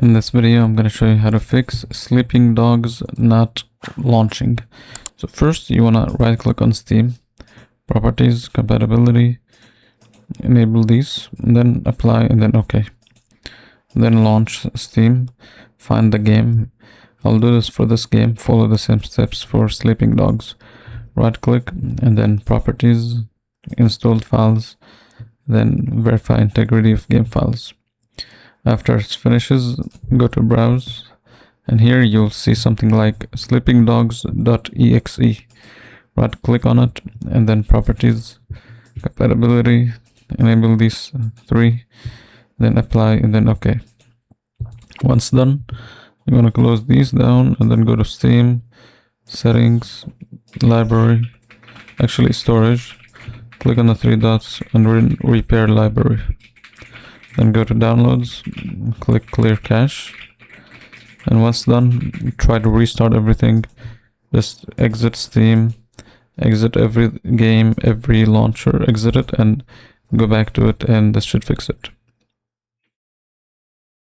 In this video, I'm going to show you how to fix Sleeping Dogs not launching. So first, you want to right click on Steam, Properties, Compatibility, enable these, and then apply, and then OK. Then launch Steam, find the game. I'll do this for this game, follow the same steps for Sleeping Dogs. Right click, and then Properties, Installed Files, then verify integrity of game files. After it finishes, go to browse, and here you'll see something like sleepingdogs.exe. Right click on it, and then properties, compatibility, enable these three, then apply, and then OK. Once done, you want to close these down and then go to Steam, settings, library, actually storage, click on the three dots and repair library. Then go to downloads, click clear cache, and once done, try to restart everything. Just exit Steam, exit every game, every launcher, exit it, and go back to it, and this should fix it.